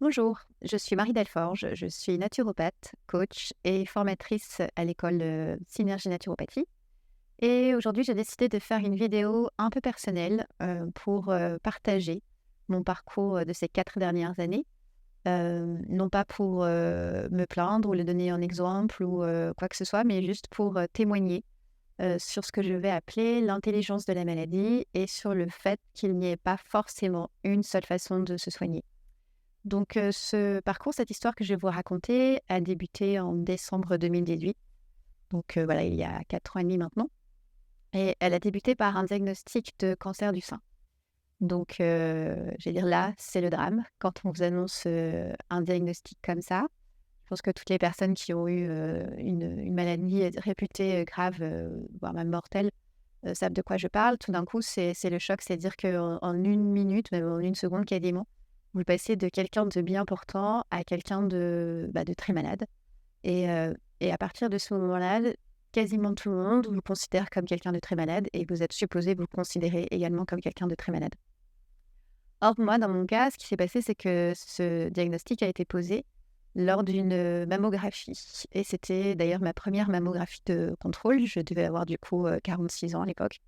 Bonjour, je suis Marie Delforge, je suis naturopathe, coach et formatrice à l'école Synergie Naturopathie. Et aujourd'hui, j'ai décidé de faire une vidéo un peu personnelle pour partager mon parcours de ces 4 dernières années. Non pas pour me plaindre ou le donner en exemple ou quoi que ce soit, mais juste pour témoigner sur ce que je vais appeler l'intelligence de la maladie et sur le fait qu'il n'y ait pas forcément une seule façon de se soigner. Donc, ce parcours, cette histoire que je vais vous raconter a débuté en décembre 2018. Donc, voilà, il y a 4 ans et demi maintenant et elle a débuté par un diagnostic de cancer du sein. Donc, je vais dire là, c'est le drame quand on vous annonce, un diagnostic comme ça. Je pense que toutes les personnes qui ont eu, une maladie réputée, grave, voire même mortelle, savent de quoi je parle. Tout d'un coup, c'est le choc, c'est-à-dire qu'en 1 minute, même en 1 seconde quasiment, vous passez de quelqu'un de bien portant à quelqu'un de très malade et à partir de ce moment-là, quasiment tout le monde vous considère comme quelqu'un de très malade et vous êtes supposé vous considérer également comme quelqu'un de très malade. Or moi, dans mon cas, ce qui s'est passé, c'est que ce diagnostic a été posé lors d'une, mammographie et c'était d'ailleurs ma première mammographie de contrôle. Je devais avoir du coup, 46 ans à l'époque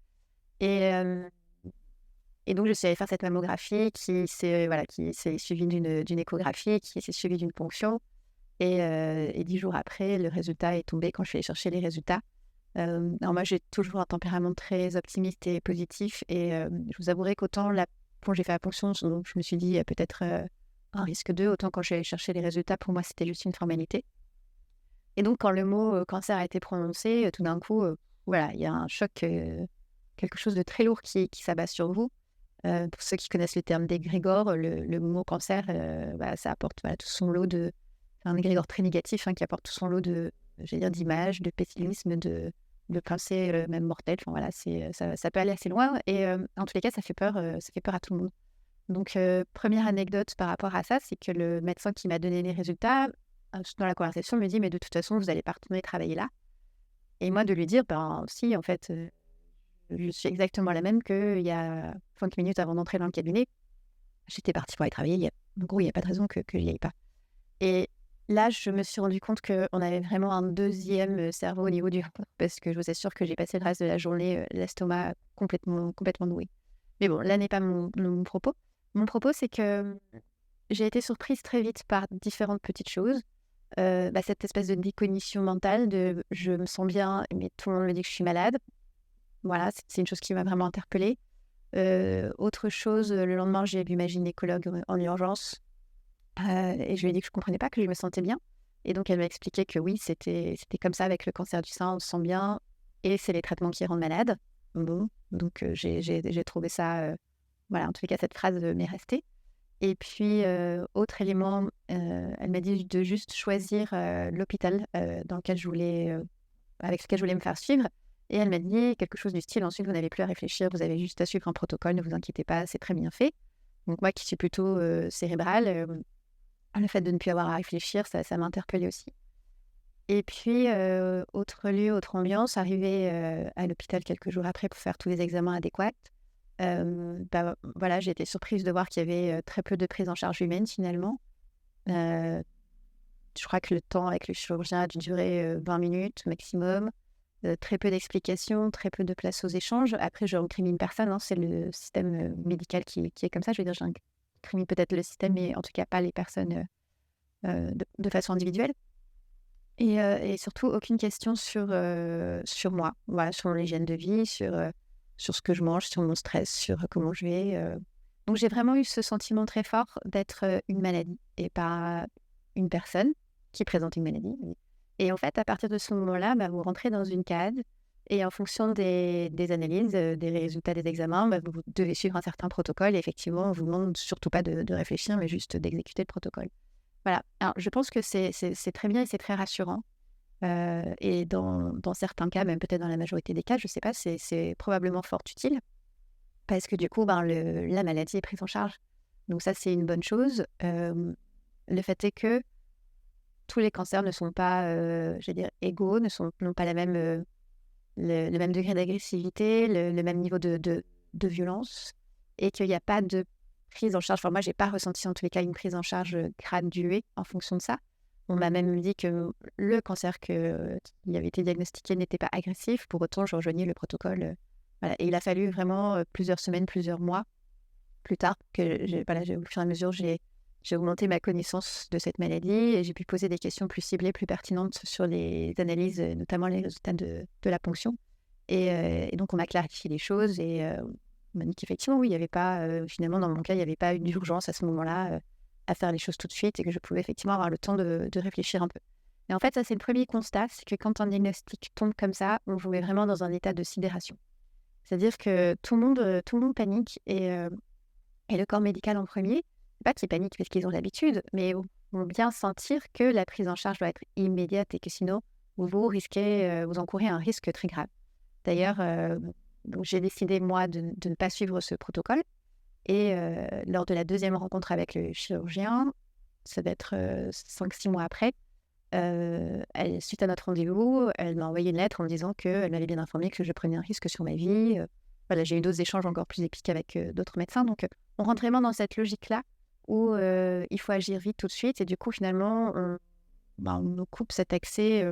et hem et donc je suis allée faire cette mammographie qui s'est suivie d'une échographie, qui s'est suivie d'une ponction et 10 jours après, le résultat est tombé quand je suis allée chercher les résultats. Alors moi, j'ai toujours un tempérament très optimiste et positif et je vous avouerai qu'autant quand j'ai fait la ponction, donc je me suis dit: «Il y a peut-être, un risque d'eux», autant quand je suis allée chercher les résultats, pour moi, c'était juste une formalité et donc quand le mot, cancer a été prononcé, tout d'un coup, voilà, il y a un choc, quelque chose de très lourd qui s'abat sur vous. Pour ceux qui connaissent le terme d'égrégore, le mot cancer, ça apporte, voilà, tout son lot de c'est un égrégore très négatif, hein, qui apporte tout son lot j'allais dire d'images, de pessimisme, de pensées, même mortelles. Enfin voilà, ça peut aller assez loin et en tous les cas, ça fait peur à tout le monde. Donc 1re anecdote par rapport à ça, c'est que le médecin qui m'a donné les résultats, dans la conversation me dit: «Mais de toute façon, vous allez pas retourner travailler là» et moi de lui dire: «Ben si, en fait, je suis exactement la même qu'il y a 5 minutes avant d'entrer dans le cabinet. J'étais partie pour aller travailler, en gros, il y a pas de raison que j'y aille pas» et là, je me suis rendu compte qu'on avait vraiment un deuxième cerveau au niveau du ventre parce que je vous assure que j'ai passé le reste de la journée, l'estomac complètement noué. Mais bon, là n'est pas mon propos. Mon propos, c'est que, j'ai été surprise très vite par différentes petites choses. Cette espèce de décognition mentale de: «Je me sens bien, mais tout le monde me dit que je suis malade». Voilà, c'est une chose qui m'a vraiment interpellée. Autre chose, le lendemain, j'ai vu ma gynécologue, en urgence, et je lui ai dit que je comprenais pas, que je me sentais bien et donc elle m'a expliqué que oui, c'était comme ça avec le cancer du sein, on se sent bien et c'est les traitements qui rendent malade. Bon, donc j'ai trouvé ça, voilà, en tous les cas, cette phrase, m'est restée et puis, autre élément, elle m'a dit de juste choisir, l'hôpital, dans lequel je voulais, avec lequel je voulais me faire suivre et elle m'a dit quelque chose du style: «Ensuite, vous n'avez plus à réfléchir, vous avez juste à suivre un protocole, ne vous inquiétez pas, c'est très bien fait». Donc moi qui suis plutôt, cérébrale, le fait de ne plus avoir à réfléchir, ça m'a interpellée aussi et puis, autre lieu, autre ambiance, arrivée, à l'hôpital quelques jours après pour faire tous les examens adéquats. Voilà, j'ai été surprise de voir qu'il y avait, très peu de prise en charge humaine finalement. Heu, je crois que le temps avec le chirurgien a dû durer, 20 minutes maximum. Très peu d'explications, très peu de place aux échanges. Après, je recrimine personne, hein, c'est le système, médical qui est comme ça. Je veux dire, j'incrimine peut-être le système, mais en tout cas pas les personnes, de façon individuelle et surtout aucune question sur moi. Voilà, sur mon hygiène de vie, sur ce que je mange, sur mon stress, sur comment je vais, donc j'ai vraiment eu ce sentiment très fort d'être, une maladie et pas une personne qui présente une maladie et en fait, à partir de ce moment-là, vous rentrez dans une case et en fonction des analyses, des résultats des examens, vous devez suivre un certain protocole et effectivement, on vous demande surtout pas de réfléchir, mais juste d'exécuter le protocole. Voilà. Alors je pense que c'est très bien et c'est très rassurant, et dans certains cas, même peut-être dans la majorité des cas, je sais pas, c'est probablement fort utile parce que du coup, la maladie est prise en charge. Donc ça, c'est une bonne chose. Le fait est que tous les cancers ne sont pas, je vais dire égaux, n'ont pas le même degré d'agressivité, le même niveau de violence et qu'il n'y a pas de prise en charge. Enfin, moi, j'ai pas ressenti en tous les cas une prise en charge graduée en fonction de ça. On m'a même dit que le cancer qui avait été diagnostiqué n'était pas agressif. Pour autant, je rejoignais le protocole. Voilà. Et il a fallu vraiment plusieurs semaines, plusieurs mois plus tard que au fur et à mesure, j'ai augmenté ma connaissance de cette maladie et j'ai pu poser des questions plus ciblées, plus pertinentes sur les analyses, notamment les résultats de la ponction. Et donc, on m'a clarifié les choses et on m'a dit qu'effectivement, oui, il n'y avait pas, finalement, dans mon cas, il n'y avait pas eu d'urgence à ce moment-là à faire les choses tout de suite et que je pouvais effectivement avoir le temps de réfléchir un peu. Et en fait, ça, c'est le premier constat, c'est que quand un diagnostic tombe comme ça, on vous met vraiment dans un état de sidération. C'est-à-dire que tout le monde panique et le corps médical en premier, c'est pas qu'ils paniquent parce qu'ils ont l'habitude, mais vont bien sentir que la prise en charge doit être immédiate et que sinon, vous encourez un risque très grave. D'ailleurs, donc j'ai décidé, moi, de ne pas suivre ce protocole. Et lors de la deuxième rencontre avec le chirurgien, ça va être 5-6 mois après, suite à notre rendez-vous, elle m'a envoyé une lettre en me disant qu'elle m'avait bien informé que je prenais un risque sur ma vie. Voilà, j'ai eu d'autres échanges encore plus épiques avec d'autres médecins. Donc, on rentre vraiment dans cette logique-là où il faut agir vite tout de suite. Et du coup, finalement, on nous coupe cet accès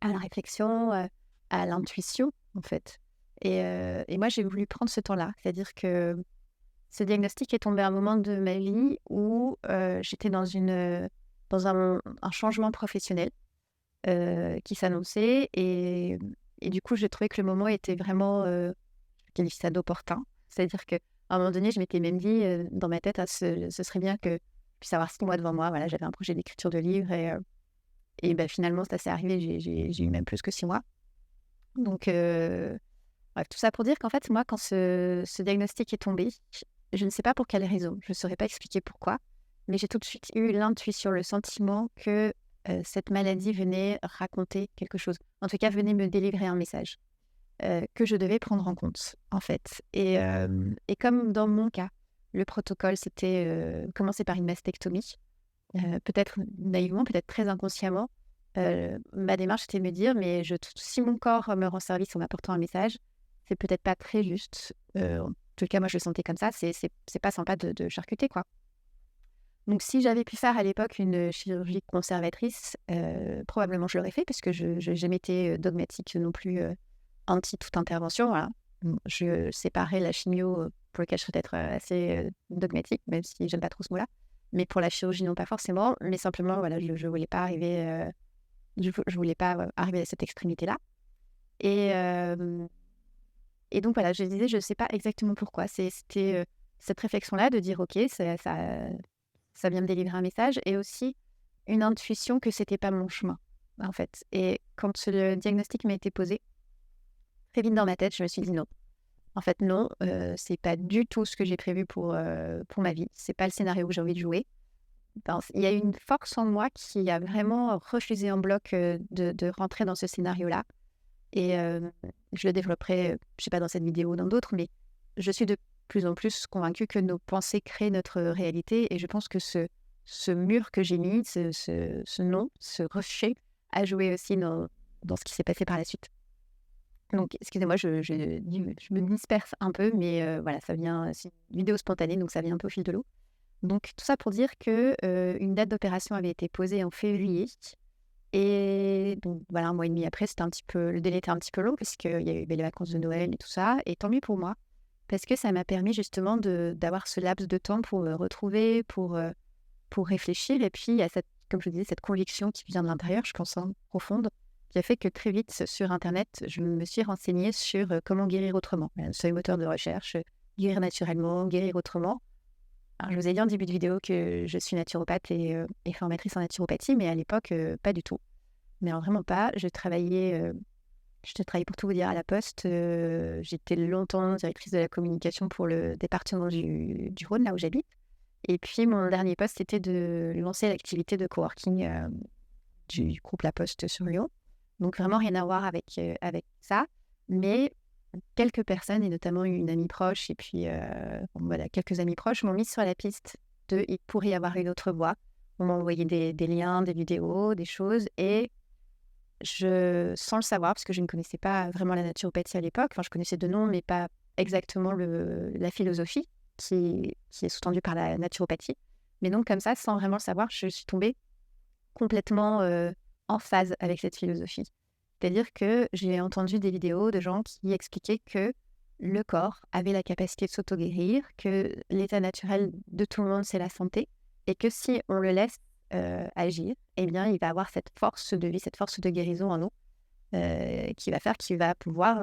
à la réflexion, à l'intuition, en fait. Et moi, j'ai voulu prendre ce temps-là. C'est-à-dire que ce diagnostic est tombé à un moment de ma vie où j'étais dans un changement professionnel qui s'annonçait. Et du coup, j'ai trouvé que le moment était vraiment, je qualifie ça d'opportun. C'est-à-dire qu'à un moment donné, je m'étais même dit dans ma tête, ce serait bien que je puisse avoir 6 mois devant moi. Voilà, j'avais un projet d'écriture de livre et ben, finalement, ça s'est arrivé. J'ai eu même plus que 6 mois. Donc, bref, tout ça pour dire qu'en fait, moi, quand ce diagnostic est tombé, je ne sais pas pour quelle raison, je ne saurais pas expliquer pourquoi, mais j'ai tout de suite eu l'intuition, le sentiment que cette maladie venait raconter quelque chose. En tout cas, venait me délivrer un message que je devais prendre en compte, en fait. Et comme dans mon cas, le protocole, c'était commencer par une mastectomie, peut-être naïvement, peut-être très inconsciemment, ma démarche était de me dire, mais si mon corps me rend service en m'apportant un message, c'est peut-être pas très juste. En tout cas, moi, je le sentais comme ça. C'est pas sympa de charcuter, quoi. Donc, si j'avais pu faire à l'époque une chirurgie conservatrice, probablement je l'aurais fait parce que je n'ai jamais été dogmatique non plus anti toute intervention. Voilà. Je séparais la chimio pour lequel je serais peut-être assez dogmatique, même si j'aime pas trop ce mot-là. Mais pour la chirurgie, non pas forcément. Mais simplement, voilà, je voulais pas arriver, je voulais pas arriver à cette extrémité-là. Et donc voilà, je disais, je ne sais pas exactement pourquoi. C'était cette réflexion-là de dire, ok, ça vient me délivrer un message, et aussi une intuition que c'était pas mon chemin, en fait. Et quand le diagnostic m'a été posé, très vite dans ma tête, je me suis dit non. En fait, non, c'est pas du tout ce que j'ai prévu pour ma vie. C'est pas le scénario que j'ai envie de jouer. Il y a une force en moi qui a vraiment refusé en bloc de rentrer dans ce scénario-là. Et je le développerai, je sais pas dans cette vidéo ou dans d'autres, mais je suis de plus en plus convaincue que nos pensées créent notre réalité. Et je pense que ce mur que j'ai mis, ce non, ce rejet, a joué aussi dans ce qui s'est passé par la suite. Donc, excusez-moi, je me disperse un peu, mais voilà, ça vient, c'est une vidéo spontanée, donc ça vient un peu au fil de l'eau. Donc, tout ça pour dire que une date d'opération avait été posée en février. Et donc, voilà, 1 mois et demi après, le délai était un petit peu long parce qu'il y a eu les vacances de Noël et tout ça. Et tant mieux pour moi, parce que ça m'a permis justement d'avoir ce laps de temps pour me retrouver, pour réfléchir. Et puis, il y a comme je vous disais, cette conviction qui vient de l'intérieur, je pense, profonde, qui a fait que très vite, sur Internet, je me suis renseignée sur comment guérir autrement. Sur les moteurs de recherche, guérir naturellement, guérir autrement. Alors, je vous ai dit en début de vidéo que je suis naturopathe et formatrice en naturopathie, mais à l'époque, pas du tout. Mais alors vraiment pas. Je travaillais pour tout vous dire à la Poste. J'étais longtemps directrice de la communication pour le département du Rhône, là où j'habite. Et puis, mon dernier poste, c'était de lancer l'activité de coworking du groupe La Poste sur Lyon. Donc, vraiment rien à voir avec ça. Mais quelques personnes, et notamment une amie proche, et puis voilà, quelques amis proches, m'ont mis sur la piste il pourrait y avoir une autre voie. On m'a envoyé des liens, des vidéos, des choses, et sans le savoir, parce que je ne connaissais pas vraiment la naturopathie à l'époque, enfin je connaissais de nom, mais pas exactement la philosophie, qui est sous-tendu par la naturopathie. Mais donc comme ça, sans vraiment le savoir, je suis tombée complètement en phase avec cette philosophie. C'est-à-dire que j'ai entendu des vidéos de gens qui expliquaient que le corps avait la capacité de s'auto-guérir, que l'état naturel de tout le monde, c'est la santé, et que si on le laisse agir, eh bien, il va avoir cette force de vie, cette force de guérison en nous, qui va faire qu'il va pouvoir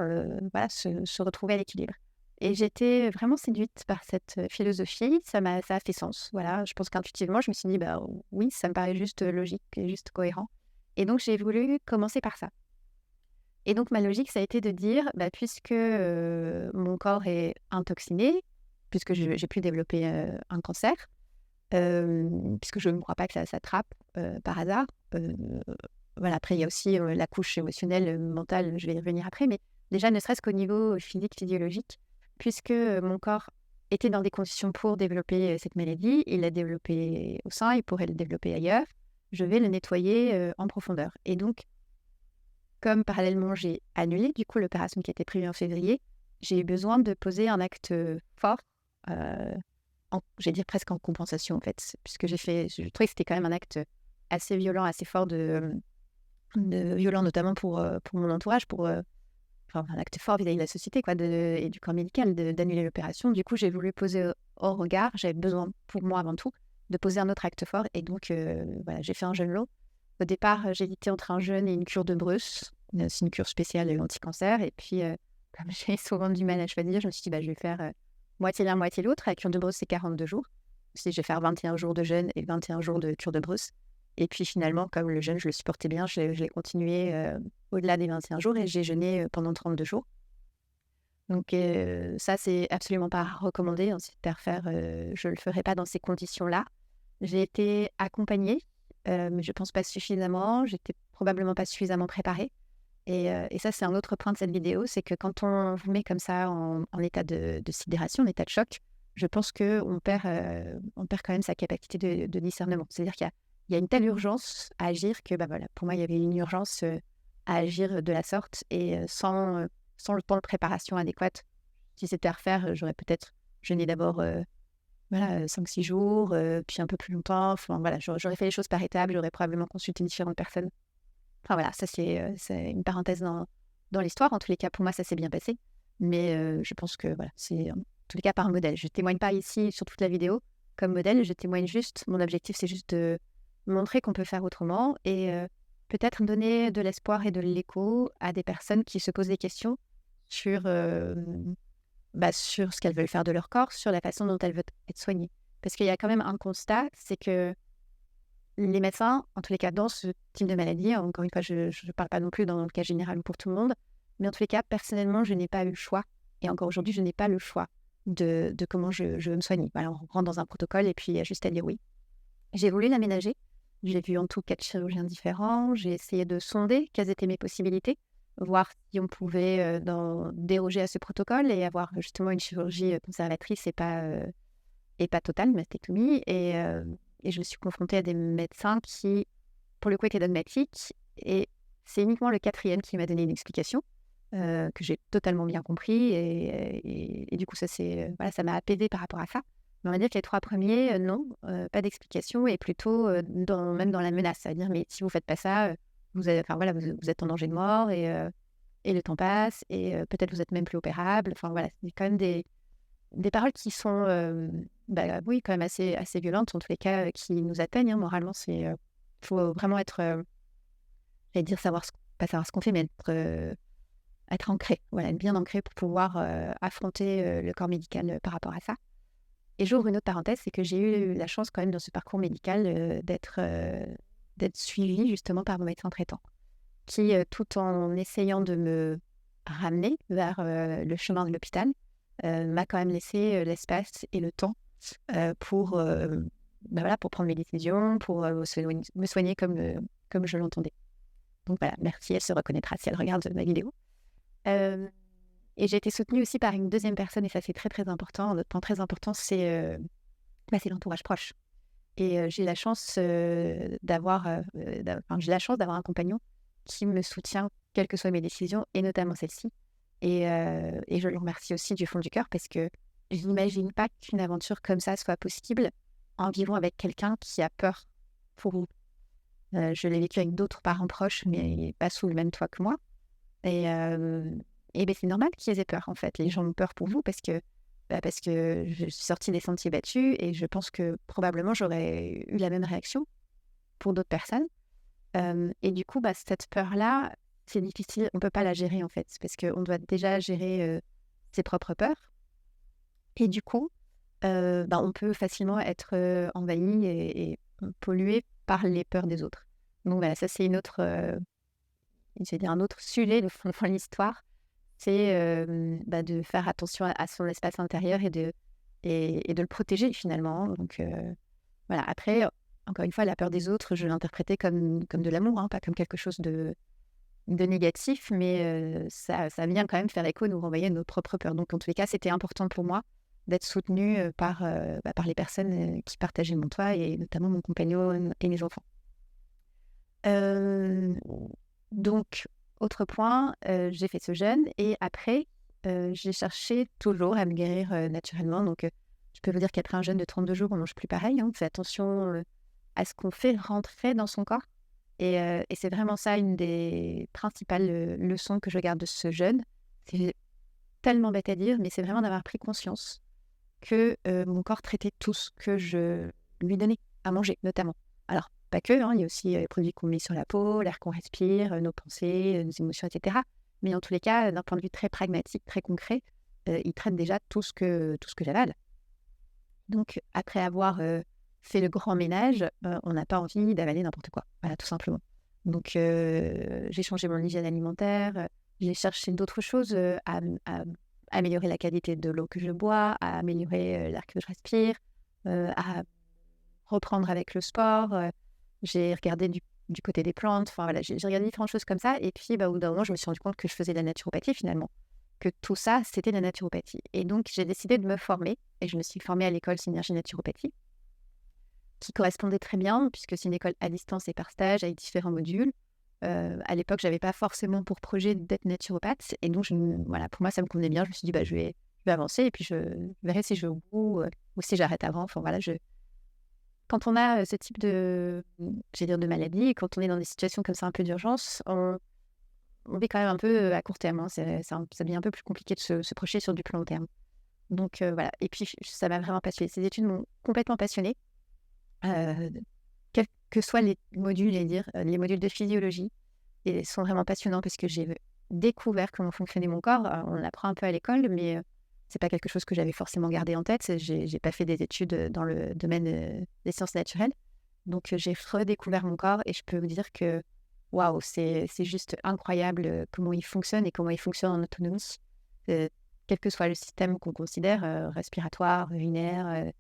voilà, se retrouver à l'équilibre. Et j'étais vraiment séduite par cette philosophie, ça a fait sens. Voilà, je pense qu'intuitivement, je me suis dit, bah oui, ça me paraît juste logique et juste cohérent. Et donc, j'ai voulu commencer par ça. Et donc, ma logique, ça a été de dire, bah, puisque mon corps est intoxiné, puisque j'ai pu développer un cancer, puisque je ne crois pas que ça s'attrape par hasard. Voilà, après, il y a aussi la couche émotionnelle, mentale, je vais y revenir après, mais déjà, ne serait-ce qu'au niveau physique, physiologique, puisque mon corps était dans des conditions pour développer cette maladie, il l'a développé au sein, il pourrait le développer ailleurs, je vais le nettoyer en profondeur. Et donc, comme parallèlement, j'ai annulé du coup l'opération qui était prévue en février, j'ai eu besoin de poser un acte fort, euh, j'allais dire presque en compensation en fait, puisque je trouvais que c'était quand même un acte assez violent, assez fort violent notamment pour mon entourage, enfin, un acte fort vis-à-vis de la société quoi, et du corps médical d'annuler l'opération. Du coup, j'ai voulu poser au regard, j'avais besoin pour moi avant tout de poser un autre acte fort et donc voilà, j'ai fait un jeûne long. Au départ, j'hésitais entre un jeûne et une cure de Bruce. C'est une cure spéciale anti-cancer. Et puis, comme j'ai souvent du mal à choisir, je me suis dit, bah, je vais faire moitié l'un, moitié l'autre. La cure de Bruce, c'est 42 jours. Je vais faire 21 jours de jeûne et 21 jours de cure de Bruce. Et puis finalement, comme le jeûne, je le supportais bien, je l'ai continué au-delà des 21 jours et j'ai jeûné pendant 32 jours. Donc ça, c'est absolument pas recommandé. Hein, si c'était à refaire, je ne le ferai pas dans ces conditions-là. J'ai été accompagnée, mais je pense pas suffisamment. J'étais probablement pas suffisamment préparée. Et ça, c'est un autre point de cette vidéo, c'est que quand on vous met comme ça en état de sidération, en état de choc, je pense qu'on perd quand même sa capacité de discernement. C'est-à-dire qu'il y a une telle urgence à agir que, bah voilà, pour moi, il y avait une urgence à agir de la sorte et sans le temps de préparation adéquate. Si c'était à refaire, j'aurais peut-être jeûné d'abord voilà, 5-6 jours, puis un peu plus longtemps. Enfin, voilà, j'aurais fait les choses par étapes, j'aurais probablement consulté différentes personnes. Enfin voilà, ça c'est une parenthèse dans l'histoire. En tous les cas, pour moi, ça s'est bien passé. Mais je pense que voilà, c'est en tous les cas par modèle. Je ne témoigne pas ici sur toute la vidéo comme modèle, je témoigne juste, mon objectif c'est juste de montrer qu'on peut faire autrement et peut-être donner de l'espoir et de l'écho à des personnes qui se posent des questions sur, sur ce qu'elles veulent faire de leur corps, sur la façon dont elles veulent être soignées. Parce qu'il y a quand même un constat, c'est que les médecins, en tous les cas, dans ce type de maladie, encore une fois, je ne parle pas non plus dans le cas général ou pour tout le monde, mais en tous les cas, personnellement, je n'ai pas eu le choix. Et encore aujourd'hui, je n'ai pas le choix de comment je veux me soigner. Voilà, on rentre dans un protocole et puis il y a juste à dire oui. J'ai voulu l'aménager. J'ai vu en tout 4 chirurgiens différents. J'ai essayé de sonder quelles étaient mes possibilités, voir si on pouvait déroger à ce protocole et avoir justement une chirurgie conservatrice et pas totale, mastectomie. Et je me suis confrontée à des médecins qui, pour le coup, étaient dogmatiques. Et c'est uniquement le 4e qui m'a donné une explication que j'ai totalement bien compris. Et du coup, voilà, ça m'a apaisée par rapport à ça. Mais on va dire que les 3 premiers, non, pas d'explication et plutôt même dans la menace. C'est-à-dire, mais si vous ne faites pas ça, vous êtes en danger de mort et le temps passe et peut-être vous êtes même plus opérable. Enfin voilà, c'est quand même des paroles qui sont, oui, quand même assez violentes, en tous les cas, qui nous atteignent, hein, moralement. Il faut vraiment être, j'allais dire pas savoir ce qu'on fait, mais être ancré, voilà, être bien ancré pour pouvoir affronter le corps médical par rapport à ça. Et j'ouvre une autre parenthèse, c'est que j'ai eu la chance quand même dans ce parcours médical d'être suivie justement par mon médecin traitant, qui, tout en essayant de me ramener vers le chemin de l'hôpital, m'a quand même laissé l'espace et le temps pour prendre mes décisions, pour me soigner comme je l'entendais. Donc voilà, merci, elle se reconnaîtra si elle regarde ma vidéo. Et j'ai été soutenue aussi par une deuxième personne, et ça c'est très très important. Un autre point très important, c'est l'entourage proche. Et j'ai la chance d'avoir un compagnon qui me soutient, quelles que soient mes décisions, et notamment celle-ci. Et je le remercie aussi du fond du cœur parce que je n'imagine pas qu'une aventure comme ça soit possible en vivant avec quelqu'un qui a peur pour vous. Je l'ai vécu avec d'autres parents proches, mais pas sous le même toit que moi. Et, c'est normal qu'ils aient peur, en fait. Les gens ont peur pour vous parce que je suis sortie des sentiers battus et je pense que probablement j'aurais eu la même réaction pour d'autres personnes. Et du coup, cette peur-là, c'est difficile, on ne peut pas la gérer, en fait, parce qu'on doit déjà gérer ses propres peurs. Et du coup, on peut facilement être envahi et pollué par les peurs des autres. Donc voilà, ça c'est je vais dire un autre sujet de dans l'histoire, c'est de faire attention à son espace intérieur et de le protéger finalement. Donc voilà, après, encore une fois, la peur des autres, je l'interprétais comme de l'amour, hein, pas comme quelque chose de négatif, mais ça vient quand même faire écho, nous renvoyer à nos propres peurs. Donc en tous les cas, c'était important pour moi d'être soutenue par les personnes qui partageaient mon toit et notamment mon compagnon et mes enfants. Euh, donc, autre point, j'ai fait ce jeûne et après, j'ai cherché toujours à me guérir naturellement. Donc, je peux vous dire qu'après un jeûne de 32 jours, on ne mange plus pareil, hein. On fait attention à ce qu'on fait rentrer dans son corps. Et c'est vraiment ça une des principales leçons que je garde de ce jeûne. C'est tellement bête à dire, mais c'est vraiment d'avoir pris conscience que mon corps traitait tout ce que je lui donnais à manger, notamment. Alors, pas que, hein, il y a aussi les produits qu'on met sur la peau, l'air qu'on respire, nos pensées, nos émotions, etc. Mais en tous les cas, d'un point de vue très pragmatique, très concret, il traite déjà tout ce que j'avale. Donc, après avoir fait le grand ménage, on n'a pas envie d'avaler n'importe quoi. Voilà, tout simplement. Donc, j'ai changé mon hygiène alimentaire, j'ai cherché d'autres choses à améliorer la qualité de l'eau que je bois, à améliorer l'air que je respire, à reprendre avec le sport. J'ai regardé du côté des plantes. Enfin, voilà, j'ai regardé différentes choses comme ça. Et puis, au bout d'un moment, je me suis rendu compte que je faisais de la naturopathie finalement. Que tout ça, c'était de la naturopathie. Et donc, j'ai décidé de me former. Et je me suis formée à l'école Synergie Naturopathie, qui correspondait très bien, puisque c'est une école à distance et par stage, avec différents modules. À l'époque, je n'avais pas forcément pour projet d'être naturopathe. Et donc, voilà, pour moi, ça me convenait bien. Je me suis dit, je vais avancer et puis je verrai si je vais au bout ou si j'arrête avant. Enfin, voilà, quand on a ce type de maladie, et quand on est dans des situations comme ça un peu d'urgence, on vit quand même un peu à court terme, hein. Ça devient un peu plus compliqué de se projeter sur du plus long terme. Donc voilà. Et puis, ça m'a vraiment passionnée. Ces études m'ont complètement passionnée. Quels que soient les modules, les modules de physiologie, et sont vraiment passionnants parce que j'ai découvert comment fonctionnait mon corps. On l'apprend un peu à l'école, mais c'est pas quelque chose que j'avais forcément gardé en tête. J'ai pas fait des études dans le domaine des sciences naturelles. Donc, j'ai redécouvert mon corps et je peux vous dire que waouh, c'est juste incroyable comment il fonctionne et comment il fonctionne en autonomie. Quel que soit le système qu'on considère, respiratoire, urinaire,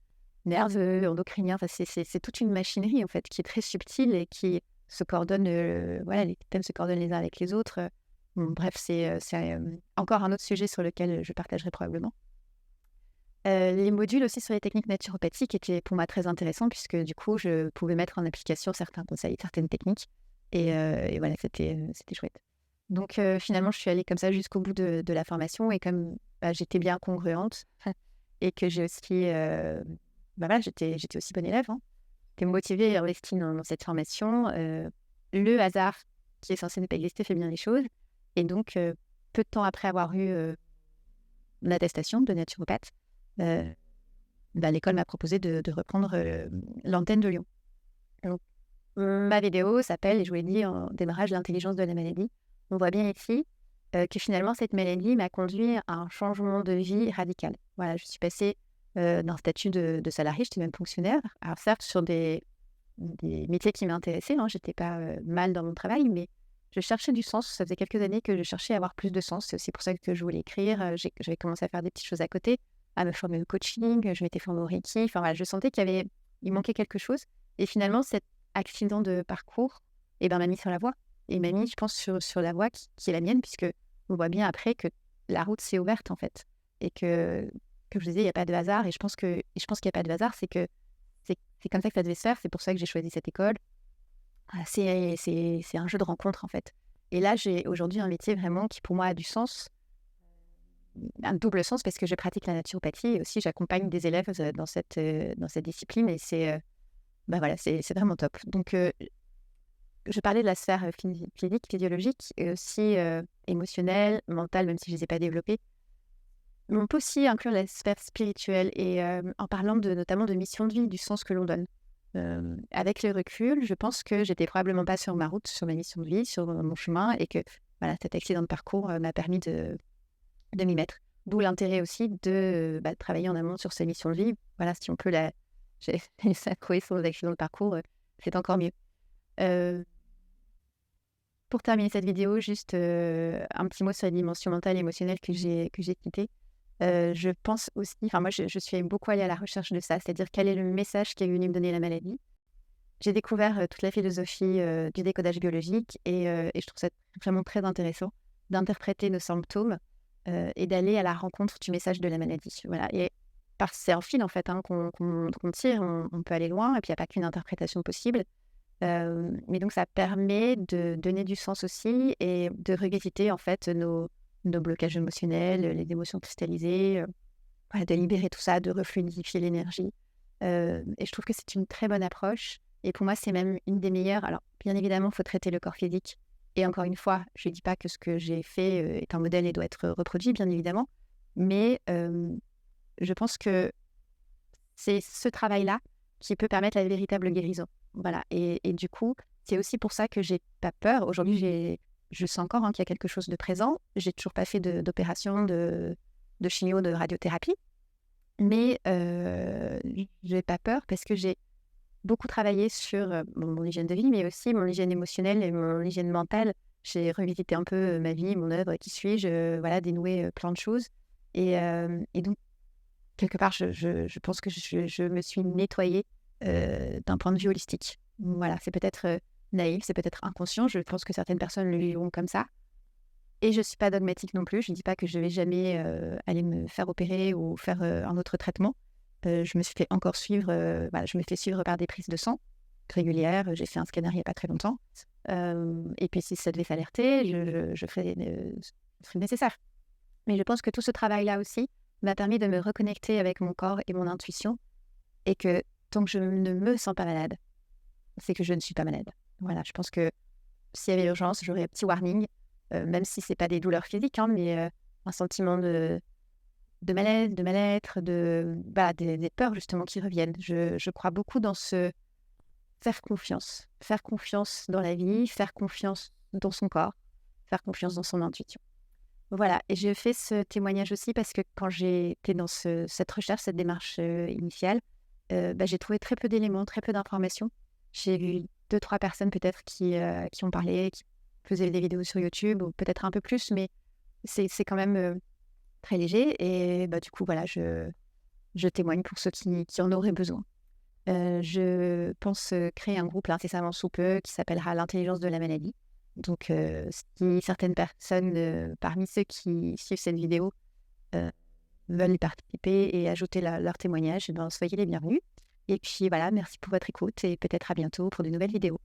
nerveux, endocrinien, enfin, c'est toute une machinerie en fait qui est très subtile et qui se coordonne, voilà, les systèmes se coordonnent les uns avec les autres. Bon, bref, c'est encore un autre sujet sur lequel je partagerai probablement. Les modules aussi sur les techniques naturopathiques étaient pour moi très intéressants puisque du coup, je pouvais mettre en application certains conseils, certaines techniques. Et voilà, c'était chouette. Donc finalement, je suis allée comme ça jusqu'au bout de la formation et comme j'étais bien congruente et que j'ai aussi, voilà, j'étais aussi bonne élève, hein. J'étais motivée et investie dans cette formation. Le hasard qui est censé ne pas exister fait bien les choses. Et donc, peu de temps après avoir eu l'attestation de naturopathe, l'école m'a proposé de reprendre l'antenne de Lyon. Donc, ma vidéo s'appelle, et je vous l'ai dit en démarrage, l'intelligence de la maladie. On voit bien ici que finalement, cette maladie m'a conduit à un changement de vie radical. Voilà, je suis passée d'un statut de salarié, j'étais même fonctionnaire. Alors certes, sur des métiers qui m'intéressaient, hein, j'étais pas mal dans mon travail, mais je cherchais du sens. Ça faisait quelques années que je cherchais à avoir plus de sens. C'est aussi pour ça que je voulais écrire. J'avais commencé à faire des petites choses à côté, à me former au coaching. Je m'étais formée au Reiki. Enfin voilà, je sentais il manquait quelque chose. Et finalement, cet accident de parcours m'a mis sur la voie. Et m'a mis, je pense, sur la voie qui est la mienne, puisque on voit bien après que la route s'est ouverte, en fait. Et que, comme je disais, il n'y a pas de hasard. Et je pense qu'il n'y a pas de hasard, c'est que c'est comme ça que ça devait se faire. C'est pour ça que j'ai choisi cette école. C'est un jeu de rencontre, en fait. Et là, j'ai aujourd'hui un métier vraiment qui, pour moi, a du sens. un double sens parce que je pratique la naturopathie et aussi j'accompagne des élèves dans cette discipline et voilà, c'est vraiment top. Donc, je parlais de la sphère physique, physiologique et aussi émotionnelle, mentale, même si je ne les ai pas développées. Mais on peut aussi inclure la sphère spirituelle et en parlant notamment de mission de vie, du sens que l'on donne. Avec le recul, je pense que j'étais probablement pas sur ma route, sur ma mission de vie, sur mon chemin et que voilà, cet accident de parcours m'a permis de m'y mettre. D'où l'intérêt aussi de travailler en amont sur sa mission de vie. Voilà, si on peut j'ai synchronisé sans accident de parcours, c'est encore mieux. Heu, pour terminer cette vidéo, juste un petit mot sur la dimension mentale et émotionnelle que j'ai citée. Je pense aussi, enfin moi je suis beaucoup allée à la recherche de ça, c'est-à-dire quel est le message qui est venu me donner la maladie. J'ai découvert toute la philosophie du décodage biologique et je trouve ça vraiment très intéressant d'interpréter nos symptômes et d'aller à la rencontre du message de la maladie. Voilà, et c'est un fil en fait qu'on tire, on peut aller loin et puis il n'y a pas qu'une interprétation possible. Mais donc ça permet de donner du sens aussi et de revisiter en fait nos blocages émotionnels, les émotions cristallisées, voilà, de libérer tout ça, de refluidifier l'énergie. Et je trouve que c'est une très bonne approche et pour moi, c'est même une des meilleures. Alors, bien évidemment, il faut traiter le corps physique et encore une fois, je ne dis pas que ce que j'ai fait, est un modèle et doit être reproduit, bien évidemment. Mais, je pense que c'est ce travail-là qui peut permettre la véritable guérison. Voilà et du coup, c'est aussi pour ça que j'ai pas peur. Aujourd'hui, je sens encore, hein, qu'il y a quelque chose de présent. J'ai toujours pas fait d'opération, de chimio, de radiothérapie, mais j'ai pas peur parce que j'ai beaucoup travaillé sur, mon hygiène de vie, mais aussi mon hygiène émotionnelle et mon hygiène mentale. J'ai revisité un peu, ma vie, mon œuvre, qui suis-je, voilà, dénoué, plein de choses et donc quelque part, je pense que je me suis nettoyée, d'un point de vue holistique. Voilà, c'est peut-être, naïf, c'est peut-être inconscient. Je pense que certaines personnes le vivront comme ça et je ne suis pas dogmatique non plus. Je ne dis pas que je ne vais jamais, aller me faire opérer ou faire, un autre traitement. Je me suis fait encore suivre, voilà, je me fais suivre par des prises de sang régulières. J'ai fait un scanner il n'y a pas très longtemps. Et puis si ça devait s'alerter, je ferai le nécessaire. Mais je pense que tout ce travail-là aussi m'a permis de me reconnecter avec mon corps et mon intuition et que tant que je ne me sens pas malade, c'est que je ne suis pas malade. Voilà, je pense que s'il y avait urgence, j'aurais un petit warning, même si c'est pas des douleurs physiques, hein, mais un sentiment de malaise, de mal-être, bah, des peurs justement qui reviennent. Je crois beaucoup dans ce faire confiance dans la vie, faire confiance dans son corps, faire confiance dans son intuition. Voilà, et je fais ce témoignage aussi parce que quand j'étais dans cette recherche, cette démarche initiale, j'ai trouvé très peu d'éléments, très peu d'informations. J'ai vu deux, trois personnes peut-être qui ont parlé, qui faisaient des vidéos sur YouTube ou peut-être un peu plus, mais c'est quand même très léger. Et du coup, voilà, je témoigne pour ceux qui en auraient besoin. Je pense créer un groupe là, incessamment sous peu qui s'appellera l'intelligence de la maladie. Donc, si certaines personnes parmi ceux qui suivent cette vidéo veulent y participer et ajouter leur témoignage, eh ben, soyez les bienvenus. Et puis voilà, merci pour votre écoute et peut-être à bientôt pour de nouvelles vidéos.